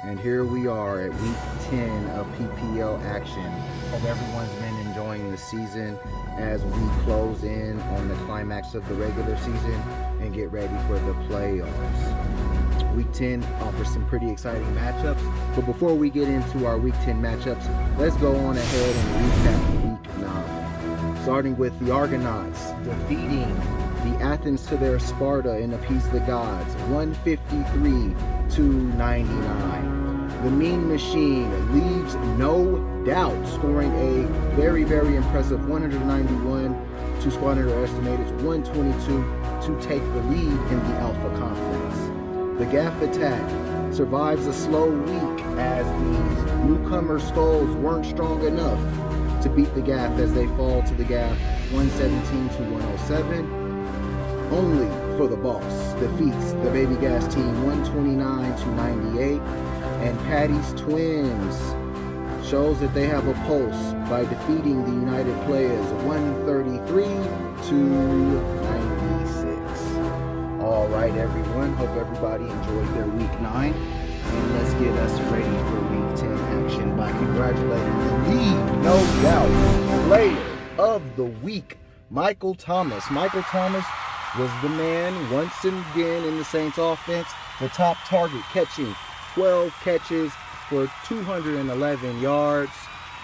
And here we are at week 10 of PPL action. Hope everyone's been enjoying the season as we close in on the climax of the regular season and get ready for the playoffs. Week 10 offers some pretty exciting matchups, but before we get into our week 10 matchups, let's go on ahead and recap week 9. Starting with the Argonauts defeating the Athens to their Sparta in Appease the Gods, 153-99. The Mean Machine leaves no doubt, scoring a very, very impressive 191 to squad underestimated 122 to take the lead in the Alpha Conference. The Gaff attack survives a slow week as the newcomer Skulls weren't strong enough to beat the Gaff as they fall to the Gaff 117-107. Only for the Boss defeats the Baby Gas team 129-98, and Patty's Twins shows that they have a pulse by defeating the United Players 133-96. All right, everyone. Hope everybody enjoyed their week 9, and let's get us ready for week 10 action by congratulating the league, no doubt, player of the week, Michael Thomas. Michael Thomas was the man once again in the Saints offense, the top target, catching 12 catches for 211 yards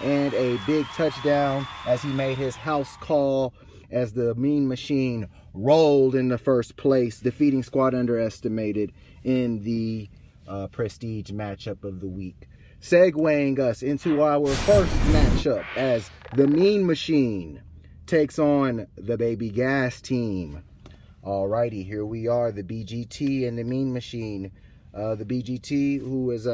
and a big touchdown as he made his house call as the Mean Machine rolled into first place, defeating squad underestimated in the prestige matchup of the week. Segueing us into our first matchup as the Mean Machine takes on the Baby Gas team. Alrighty, here we are, the BGT and the Mean Machine. The BGT, who has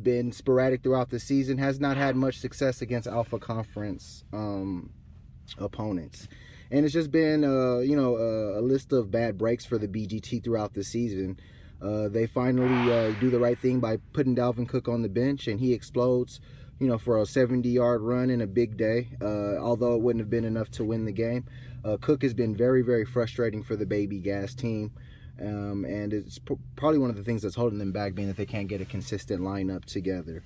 been sporadic throughout the season, has not had much success against Alpha Conference opponents. And it's just been, a list of bad breaks for the BGT throughout the season. They finally do the right thing by putting Dalvin Cook on the bench, and he explodes, for a 70-yard run in a big day, although it wouldn't have been enough to win the game. Cook has been very, very frustrating for the Baby Gas team, and it's probably one of the things that's holding them back, being that they can't get a consistent lineup together.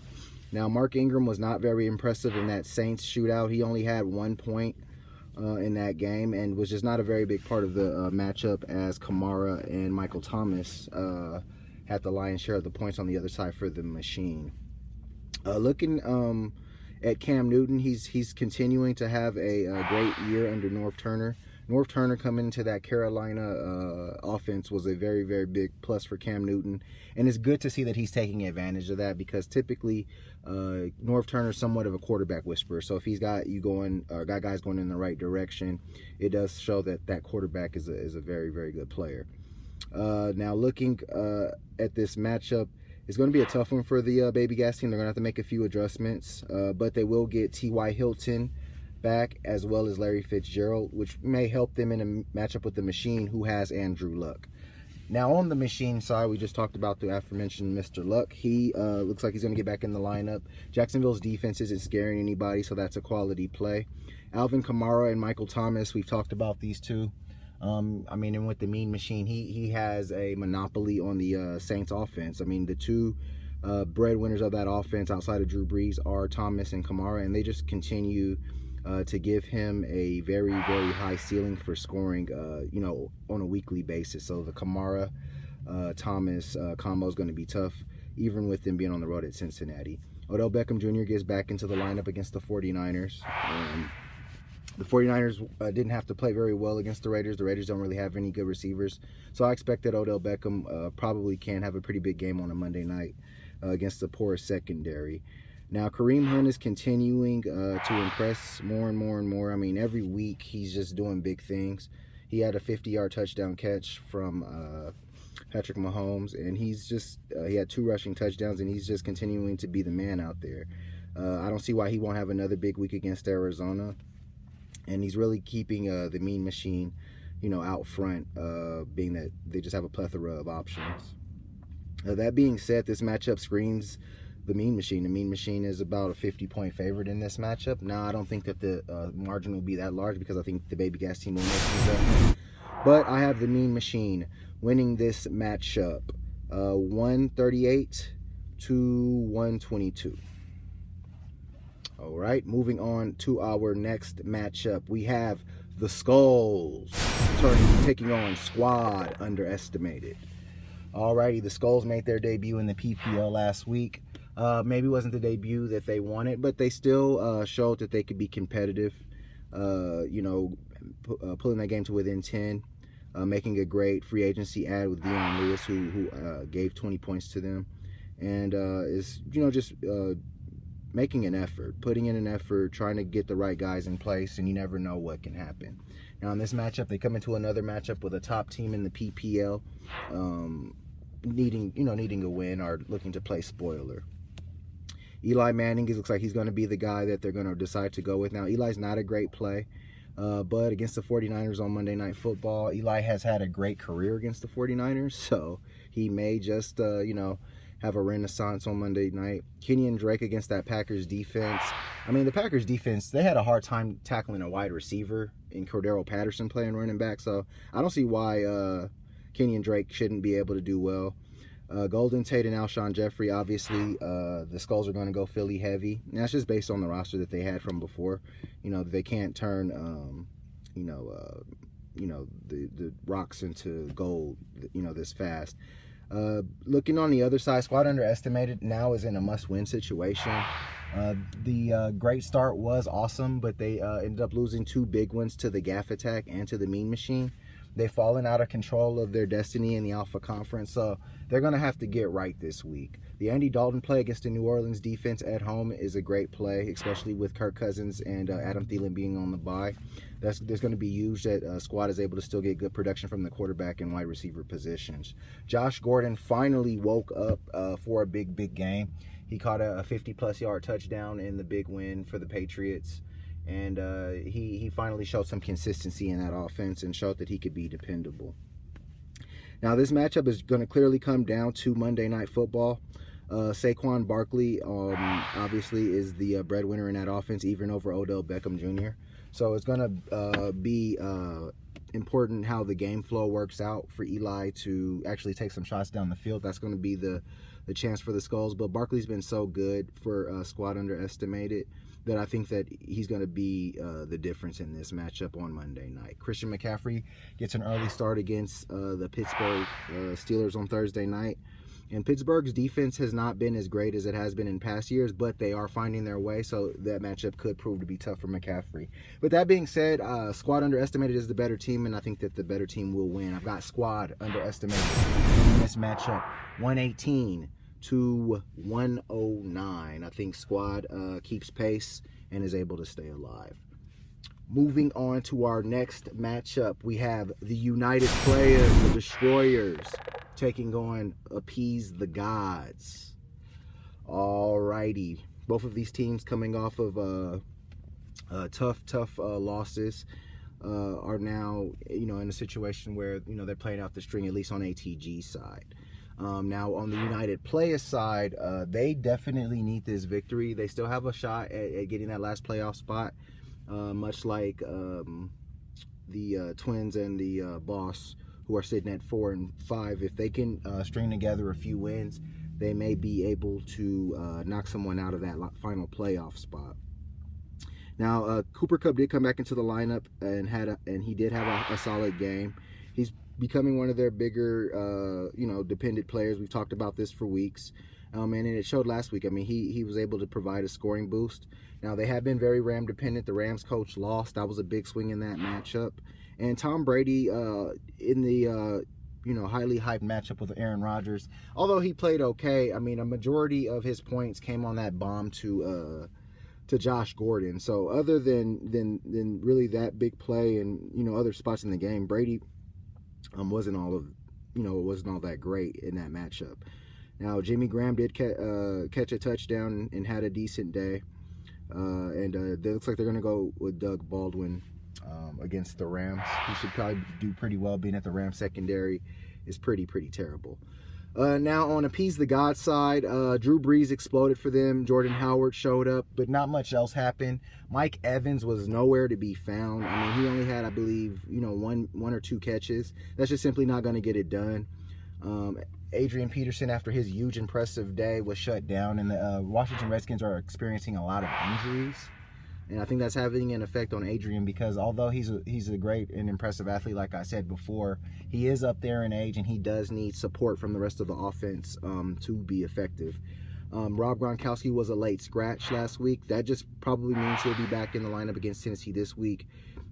Now, Mark Ingram was not very impressive in that Saints shootout. He only had 1 point in that game and was just not a very big part of the matchup, as Kamara and Michael Thomas had the lion's share of the points on the other side for the Machine. Looking at Cam Newton, he's continuing to have a great year under Norv Turner. Norv Turner coming into that Carolina offense was a very, very big plus for Cam Newton. And it's good to see that he's taking advantage of that, because typically Norv Turner's somewhat of a quarterback whisperer. So if he's got you going, or got guys going in the right direction, it does show that that quarterback is a very, very good player. Now looking at this matchup, it's going to be a tough one for the Baby Gas team. They're going to have to make a few adjustments, but they will get T.Y. Hilton back, as well as Larry Fitzgerald, which may help them in a matchup with the Machine, who has Andrew Luck. Now, on the Machine side, we just talked about the aforementioned Mr. Luck. He looks like he's going to get back in the lineup. Jacksonville's defense isn't scaring anybody, so that's a quality play. Alvin Kamara and Michael Thomas, we've talked about these two. And with the Mean Machine, he has a monopoly on the Saints offense. The two breadwinners of that offense outside of Drew Brees are Thomas and Kamara, and they just continue to give him a very, very high ceiling for scoring, on a weekly basis. So the Kamara Thomas combo is going to be tough, even with them being on the road at Cincinnati. Odell Beckham Jr. gets back into the lineup against the 49ers. The 49ers didn't have to play very well against the Raiders. The Raiders don't really have any good receivers. So I expect that Odell Beckham probably can have a pretty big game on a Monday night against the poor secondary. Now, Kareem Hunt is continuing to impress more and more and more. Every week he's just doing big things. He had a 50-yard touchdown catch from Patrick Mahomes, and he had 2 rushing touchdowns, and he's just continuing to be the man out there. I don't see why he won't have another big week against Arizona. And he's really keeping the Mean Machine, out front, being that they just have a plethora of options. That being said, this matchup screens the Mean Machine. The Mean Machine is about a 50-point favorite in this matchup. Now, I don't think that the margin will be that large, because I think the Baby Gas team will make these up. But I have the Mean Machine winning this matchup 138 to 122. All right, moving on to our next matchup. We have the Skulls taking on Squad Underestimated. Alrighty, the Skulls made their debut in the PPL last week. Maybe it wasn't the debut that they wanted, but they still showed that they could be competitive. Pulling that game to within 10, making a great free agency ad with Dion Lewis, who gave 20 points to them, and is just making an effort, putting in an effort, trying to get the right guys in place, and you never know what can happen. Now in this matchup, they come into another matchup with a top team in the PPL, needing a win or looking to play spoiler. Eli Manning looks like he's going to be the guy that they're going to decide to go with. Now Eli's not a great play, but against the 49ers on Monday Night Football, Eli has had a great career against the 49ers, so he may just have a renaissance on Monday night. Kenyon Drake against that Packers defense. I mean, the Packers defense, they had a hard time tackling a wide receiver in Cordero Patterson playing running back, so I don't see why Kenyon Drake shouldn't be able to do well. Golden Tate and Alshon Jeffrey, obviously, the Skulls are going to go Philly heavy. And that's just based on the roster that they had from before. They can't turn, the rocks into gold, this fast. Looking on the other side, Squad Underestimated now is in a must-win situation. The great start was awesome, but they ended up losing 2 big ones to the Gaff Attack and to the Mean Machine. They've fallen out of control of their destiny in the Alpha Conference, so they're going to have to get right this week. The Andy Dalton play against the New Orleans defense at home is a great play, especially with Kirk Cousins and Adam Thielen being on the bye. There's going to be huge that Squad is able to still get good production from the quarterback and wide receiver positions. Josh Gordon finally woke up for a big game. He caught a 50-plus yard touchdown in the big win for the Patriots. And he finally showed some consistency in that offense and showed that he could be dependable. Now, this matchup is going to clearly come down to Monday Night Football. Saquon Barkley obviously is the breadwinner in that offense, even over Odell Beckham Jr. So it's going to be important how the game flow works out for Eli to actually take some shots down the field. That's going to be the chance for the Skulls. But Barkley's been so good for Squad Underestimated that I think that he's going to be the difference in this matchup on Monday night. Christian McCaffrey gets an early start against the Pittsburgh Steelers on Thursday night. And Pittsburgh's defense has not been as great as it has been in past years, but they are finding their way, so that matchup could prove to be tough for McCaffrey. With that being said, Squad Underestimated is the better team, and I think that the better team will win. I've got Squad Underestimated in this matchup, 118 to 109. I think Squad keeps pace and is able to stay alive. Moving on to our next matchup, we have the United Players, the Destroyers, taking on Appease the Gods. Alrighty, both of these teams coming off of tough losses are now in a situation where they're playing out the string, at least on ATG side. Now on the United Players side, they definitely need this victory. They still have a shot at getting that last playoff spot, much like the Twins and the Boss, who are sitting at 4 and 5. If they can string together a few wins, they may be able to knock someone out of that final playoff spot. Now, Cooper Kupp did come back into the lineup and he did have a solid game. He's becoming one of their bigger, dependent players. We've talked about this for weeks. And it showed last week. I mean, he was able to provide a scoring boost. Now, they have been very Ram dependent. The Rams coach lost. That was a big swing in that matchup. And Tom Brady in the highly hyped matchup with Aaron Rodgers, although he played okay, I mean, a majority of his points came on that bomb to Josh Gordon. So other than really that big play and other spots in the game, Brady wasn't all that great in that matchup. Now, Jimmy Graham did catch a touchdown and had a decent day. And it looks like they're going to go with Doug Baldwin against the Rams. He should probably do pretty well, being that the Rams secondary is pretty terrible. Now, on Appease the God side, Drew Brees exploded for them. Jordan Howard showed up, but not much else happened. Mike Evans was nowhere to be found. I mean, he only had, I believe, one or two catches. That's just simply not going to get it done. Adrian Peterson, after his huge impressive day, was shut down, and the Washington Redskins are experiencing a lot of injuries. And I think that's having an effect on Adrian, because although he's a great and impressive athlete, like I said before, he is up there in age, and he does need support from the rest of the offense to be effective. Rob Gronkowski was a late scratch last week. That just probably means he'll be back in the lineup against Tennessee this week.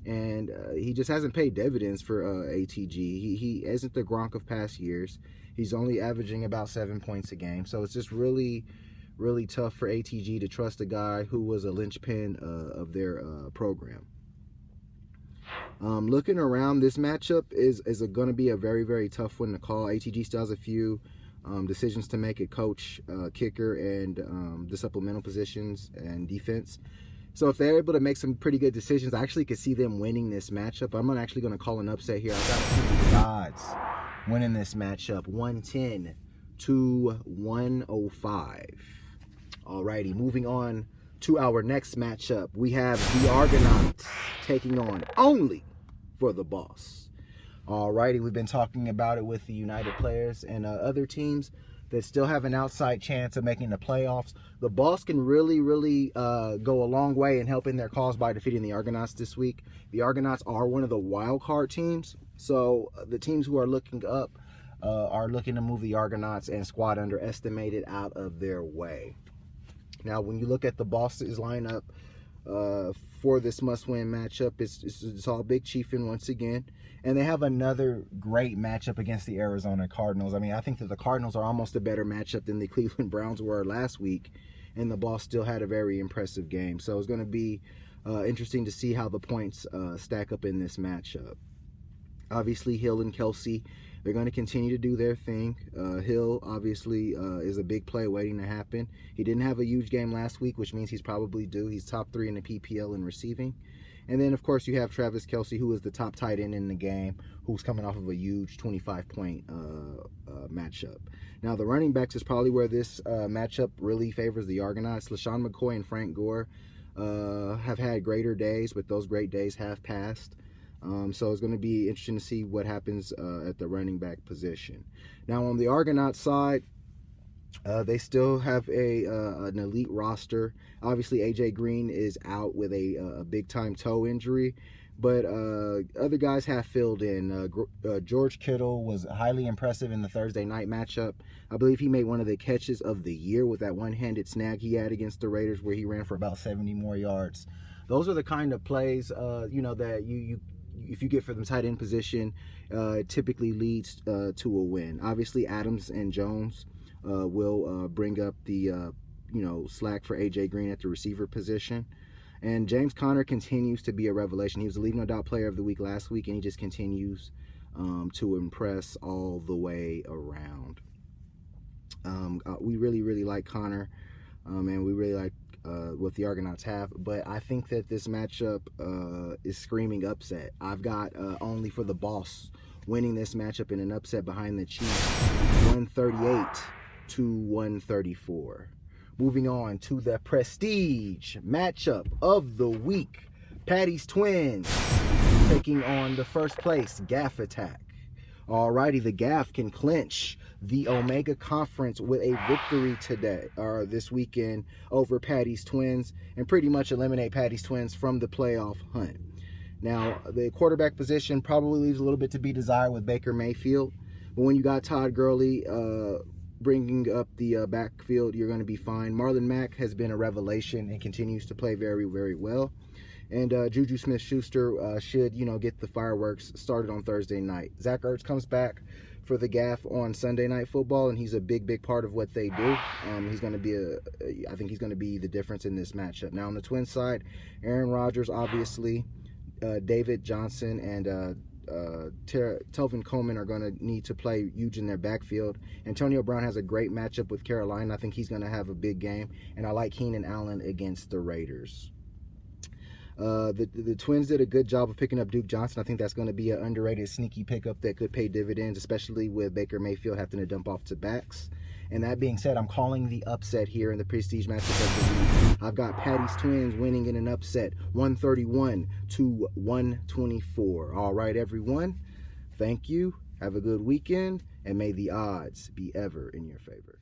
And he just hasn't paid dividends for ATG. He isn't the Gronk of past years. He's only averaging about 7 points a game. So it's just really tough for ATG to trust a guy who was a linchpin of their program. Looking around, this matchup is going to be a very, very tough one to call. ATG still has a few decisions to make at coach, kicker, and the supplemental positions and defense. So if they're able to make some pretty good decisions, I actually could see them winning this matchup. I'm actually going to call an upset here. I've got the odds winning this matchup, 110 to 105. Alrighty, moving on to our next matchup. We have the Argonauts taking on Only for the Boss. Alrighty, we've been talking about it with the United players and other teams that still have an outside chance of making the playoffs. The Boss can really go a long way in helping their cause by defeating the Argonauts this week. The Argonauts are one of the wild card teams, so the teams who are looking up are looking to move the Argonauts and squad underestimated out of their way. Now, when you look at the Boss's lineup for this must-win matchup, it's all Big Chiefin once again. And they have another great matchup against the Arizona Cardinals. I mean, I think that the Cardinals are almost a better matchup than the Cleveland Browns were last week, and the Boss still had a very impressive game. So it's going to be interesting to see how the points stack up in this matchup. Obviously, Hill and Kelsey, they're going to continue to do their thing. Hill, obviously, is a big play waiting to happen. He didn't have a huge game last week, which means he's probably due. He's top 3 in the PPL in receiving. And then, of course, you have Travis Kelce, who is the top tight end in the game, who's coming off of a huge 25-point matchup. Now, the running backs is probably where this matchup really favors the Argonauts. LaShawn McCoy and Frank Gore have had greater days, but those great days have passed. So it's going to be interesting to see what happens at the running back position. Now, on the Argonaut side, they still have an elite roster. Obviously, AJ Green is out with a big-time toe injury, but other guys have filled in. George Kittle was highly impressive in the Thursday night matchup. I believe he made one of the catches of the year with that one-handed snag he had against the Raiders, where he ran for about 70 more yards. Those are the kind of plays, that you if you get for the tight end position, it typically leads to a win. Obviously, Adams and Jones will bring up the slack for AJ Green at the receiver position. And James Conner continues to be a revelation. He was the Leave No Doubt Player of the Week last week, and he just continues to impress all the way around. We really like Conner, and we really like what the Argonauts have, but I think that this matchup is screaming upset. I've got Only for the Boss winning this matchup in an upset behind the Chiefs, 138 to 134. Moving on to the prestige matchup of the week. Patty's Twins taking on the first place Gaff Attack. Alrighty, the Gaff can clinch the Omega Conference with a victory today, or this weekend, over Patty's Twins, and pretty much eliminate Patty's Twins from the playoff hunt. Now, the quarterback position probably leaves a little bit to be desired with Baker Mayfield, but when you got Todd Gurley bringing up the backfield, you're going to be fine. Marlon Mack has been a revelation and continues to play very, very well. And Juju Smith-Schuster should, get the fireworks started on Thursday night. Zach Ertz comes back for the Gaff on Sunday Night Football, and he's a big part of what they do. He's going to be I think he's going to be the difference in this matchup. Now, on the Twins side, Aaron Rodgers, obviously, David Johnson, and Telvin Coleman are going to need to play huge in their backfield. Antonio Brown has a great matchup with Carolina. I think he's going to have a big game, and I like Keenan Allen against the Raiders. The Twins did a good job of picking up Duke Johnson. I think that's going to be an underrated, sneaky pickup that could pay dividends, especially with Baker Mayfield having to dump off to backs. And that being said, I'm calling the upset here in the prestige matchup of the week. I've got Patty's Twins winning in an upset, 131 to 124. All right, everyone. Thank you. Have a good weekend, and may the odds be ever in your favor.